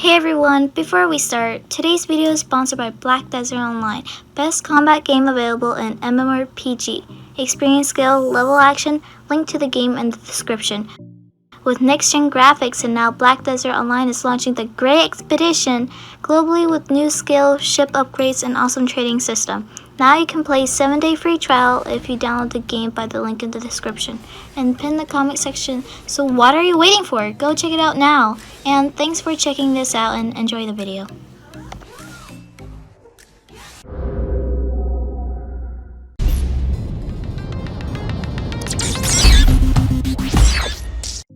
Hey everyone, before we start, today's video is sponsored by Black Desert Online, best combat game available in MMORPG. Experience skill, level action, link to the game in the description. With next-gen graphics and now Black Desert Online is launching the Great Expedition globally with new skill, ship upgrades, and awesome trading system. Now you can play 7-day free trial if you download the game by the link in the description and pin the comment section. So what are you waiting for? Go check it out now. And thanks for checking this out and enjoy the video.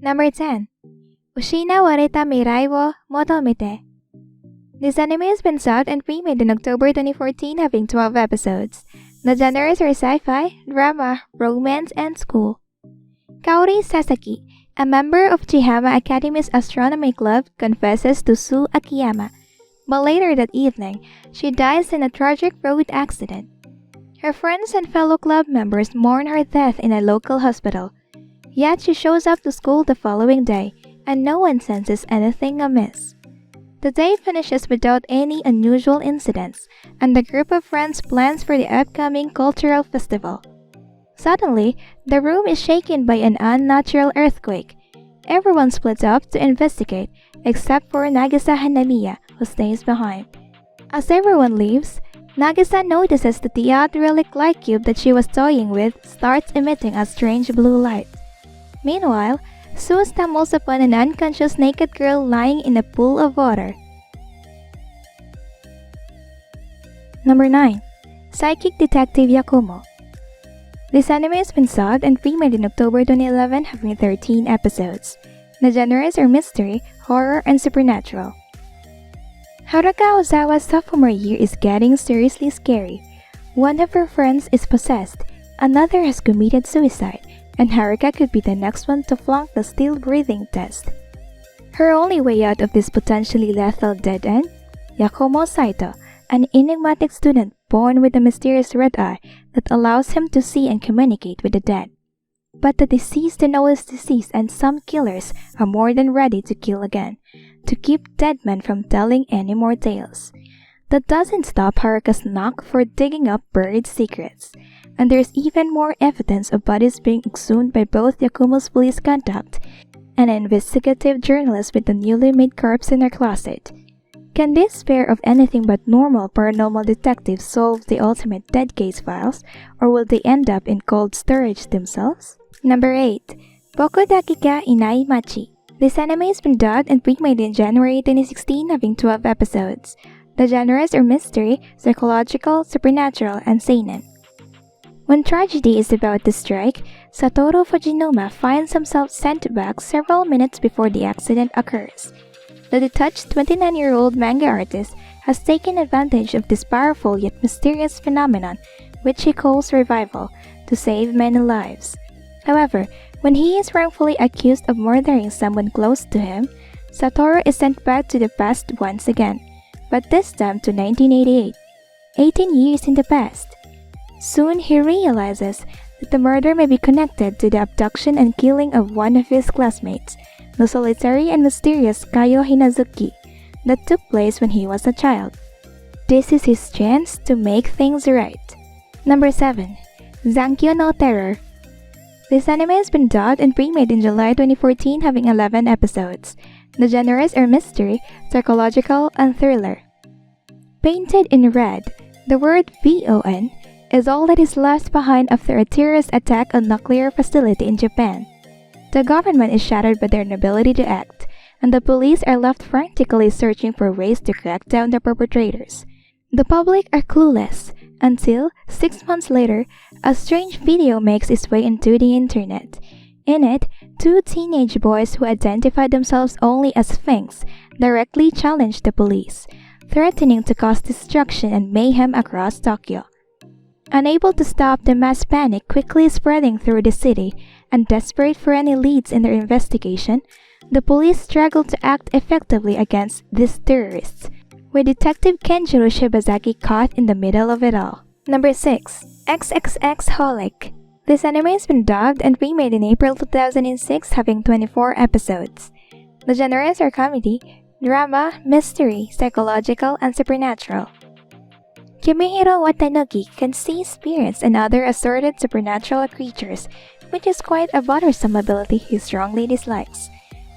Number 10. Ushina Wareta Mirai wo Motomite. This anime has been subbed and remade in October 2014, having 12 episodes. The genres are sci-fi, drama, romance, and school. Kaori Sasaki, a member of Chihama Academy's astronomy club, confesses to sue Akiyama, but later that evening, she dies in a tragic road accident. Her friends and fellow club members mourn her death in a local hospital. Yet she shows up to school the following day, and no one senses anything amiss. The day finishes without any unusual incidents, and the group of friends plans for the upcoming cultural festival. Suddenly, the room is shaken by an unnatural earthquake. Everyone splits up to investigate, except for Nagisa Hanamiya, who stays behind. As everyone leaves, Nagisa notices that the odd relic light cube that she was toying with starts emitting a strange blue light. Meanwhile, Sue stumbles upon an unconscious naked girl lying in a pool of water. Number 9. Psychic Detective Yakumo. This anime has been subbed and remade in October 2011, having 13 episodes. The genres are mystery, horror, and supernatural. Haruka Ozawa's sophomore year is getting seriously scary. One of her friends is possessed, another has committed suicide, and Haruka could be the next one to flunk the still-breathing test. Her only way out of this potentially lethal dead end? Yakumo Saito, an enigmatic student born with a mysterious red eye that allows him to see and communicate with the dead. But the deceased to know his disease, and some killers are more than ready to kill again, to keep dead men from telling any more tales. That doesn't stop Haruka's knack for digging up buried secrets, and there's even more evidence of bodies being exhumed by both Yakumo's police contact and an investigative journalist with the newly made corpse in her closet. Can this pair of anything but normal paranormal detectives solve the ultimate dead case files, or will they end up in cold storage themselves? Number 8. Boku Daki ga Inai Machi. This anime has been dubbed and remade in January 2016, having 12 episodes. The genres are mystery, psychological, supernatural, and seinen. When tragedy is about to strike, Satoru Fujinuma finds himself sent back several minutes before the accident occurs. The detached 29-year-old manga artist has taken advantage of this powerful yet mysterious phenomenon, which he calls revival, to save many lives. However, when he is wrongfully accused of murdering someone close to him, Satoru is sent back to the past once again, but this time to 1988, 18 years in the past. Soon he realizes that the murder may be connected to the abduction and killing of one of his classmates, the solitary and mysterious Kayo Hinazuki, that took place when he was a child. This is his chance to make things right. Number 7. Zankyo no Terror. This anime has been dubbed and remade in July 2014, having 11 episodes. The genres are mystery, psychological, and thriller. Painted in red, the word VON is all that is left behind after a terrorist attack on a nuclear facility in Japan. The government is shattered by their inability to act, and the police are left frantically searching for ways to crack down the perpetrators. The public are clueless until, 6 months later, a strange video makes its way into the internet. In it, 2 teenage boys who identify themselves only as Sphinx directly challenge the police, threatening to cause destruction and mayhem across Tokyo. Unable to stop the mass panic quickly spreading through the city, and desperate for any leads in their investigation, the police struggle to act effectively against these terrorists, with Detective Kenjiro Shibazaki caught in the middle of it all. Number 6. XXX Holic. This anime has been dubbed and remade in April 2006, having 24 episodes. The genres are comedy, drama, mystery, psychological, and supernatural. Kimihiro Watanabe can see spirits and other assorted supernatural creatures, which is quite a bothersome ability he strongly dislikes.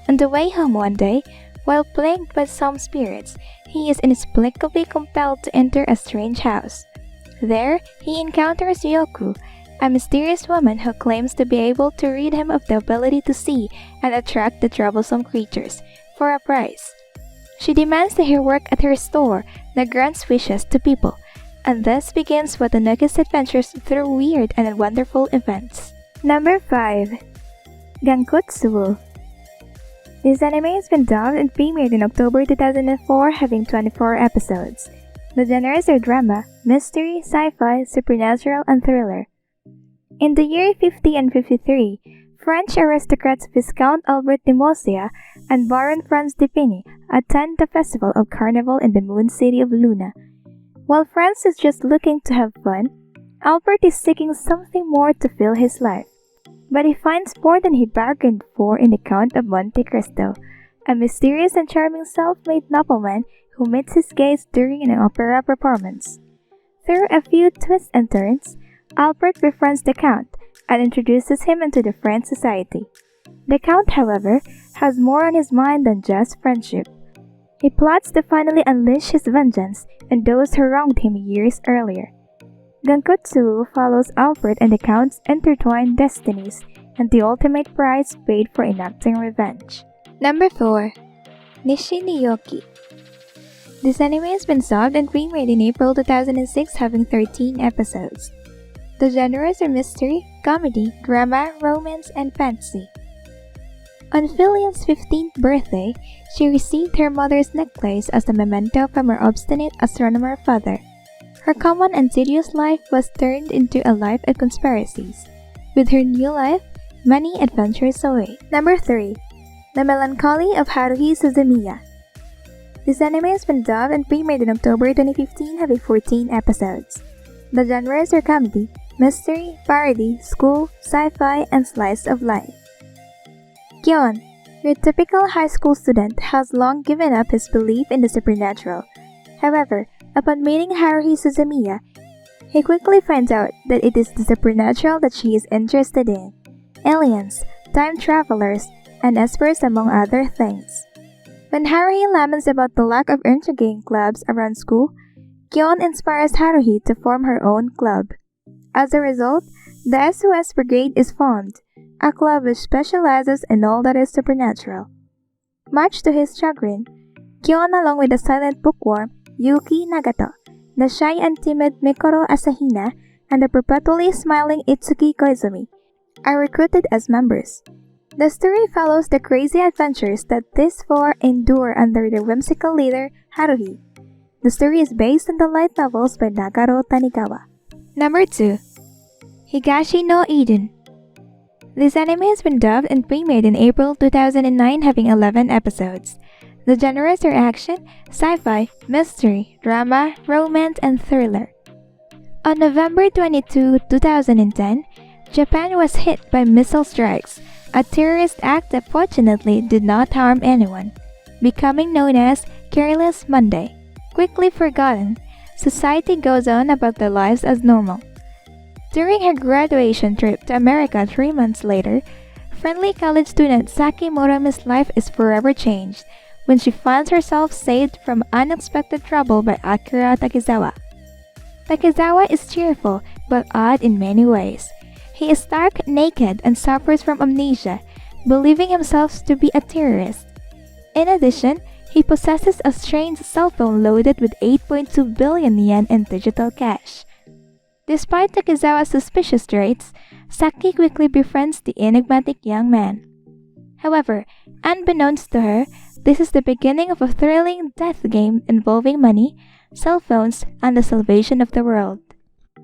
On the way home one day, while plagued by some spirits, he is inexplicably compelled to enter a strange house. There, he encounters Yoku, a mysterious woman who claims to be able to rid him of the ability to see and attract the troublesome creatures, for a price. She demands that he work at her store that grants wishes to people, and thus begins Watanabe's adventures through weird and wonderful events. Number 5. Gankutsuwu. This anime has been dubbed and premiered in October 2004, having 24 episodes. The genres are drama, mystery, sci-fi, supernatural, and thriller. In the year 50 and 53, French aristocrats Viscount Albert de Mosia and Baron Franz de Piny attend the festival of Carnival in the moon city of Luna. While Franz is just looking to have fun, Albert is seeking something more to fill his life. But he finds more than he bargained for in the Count of Monte Cristo, a mysterious and charming self-made nobleman who meets his gaze during an opera performance. Through a few twists and turns, Albert befriends the Count and introduces him into the French society. The Count, however, has more on his mind than just friendship. He plots to finally unleash his vengeance on those who wronged him years earlier. Gankutsuwu follows Albert and the Count's intertwined destinies and the ultimate price paid for enacting revenge. Number 4. Nishi ni Yoki. This anime has been subbed and premiered in April 2006, having 13 episodes. The genres are mystery, comedy, drama, romance, and fantasy. On Filian's 15th birthday, she received her mother's necklace as a memento from her obstinate astronomer father. Her common and tedious life was turned into a life of conspiracies. With her new life, many adventures await. Number 3. The Melancholy of Haruhi Suzumiya. This anime has been dubbed and premiered in October 2015, having 14 episodes. The genres are comedy, mystery, parody, school, sci-fi, and slice of life. Kyon, your typical high school student, has long given up his belief in the supernatural. However, upon meeting Haruhi Suzumiya, he quickly finds out that it is the supernatural that she is interested in. Aliens, time travelers, and espers among other things. When Haruhi laments about the lack of intriguing clubs around school, Kyon inspires Haruhi to form her own club. As a result, the SOS Brigade is formed, a club which specializes in all that is supernatural. Much to his chagrin, Kyon, along with the silent bookworm Yuki Nagato, the shy and timid Mikoro Asahina, and the perpetually smiling Itsuki Koizumi, are recruited as members. The story follows the crazy adventures that these four endure under their whimsical leader, Haruhi. The story is based on the light novels by Nagaro Tanigawa. Number 2. Higashi no Eden. This anime has been dubbed and premiered in April 2009, having 11 episodes. The genres are action, sci-fi, mystery, drama, romance, and thriller. On November 22, 2010, Japan was hit by missile strikes, a terrorist act that fortunately did not harm anyone, becoming known as Careless Monday. Quickly forgotten, society goes on about their lives as normal. During her graduation trip to America 3 months later, friendly college student Saki Murami's life is forever changed when she finds herself saved from unexpected trouble by Akira Takizawa. Takizawa is cheerful but odd in many ways. He is stark naked and suffers from amnesia, believing himself to be a terrorist. In addition, he possesses a strange cell phone loaded with 8.2 billion yen in digital cash. Despite Takizawa's suspicious traits, Saki quickly befriends the enigmatic young man. However, unbeknownst to her, this is the beginning of a thrilling death game involving money, cell phones, and the salvation of the world.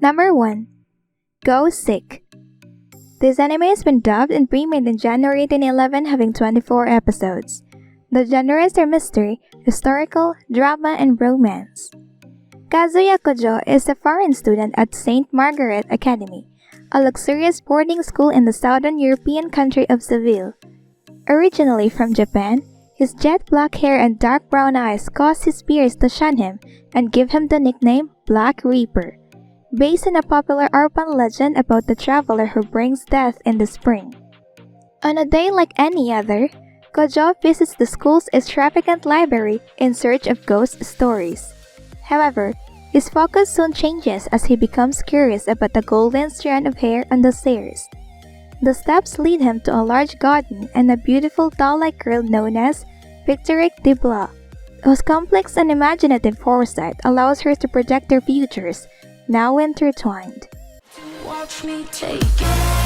Number 1. Go Sick. This anime has been dubbed and premiered in January 2011, having 24 episodes. The genres are mystery, historical, drama, and romance. Kazuya Kojo is a foreign student at St. Margaret Academy, a luxurious boarding school in the southern European country of Seville. Originally from Japan, His jet black hair and dark brown eyes cause his peers to shun him and give him the nickname Black Reaper, based on a popular urban legend about the traveler who brings death in the spring. On a day like any other, Gojo visits the school's extravagant library in search of ghost stories. However, his focus soon changes as he becomes curious about the golden strand of hair on the stairs. The steps lead him to a large garden and a beautiful doll-like girl known as Victorique de Blois, whose complex and imaginative foresight allows her to project their futures, now intertwined. Watch me take it.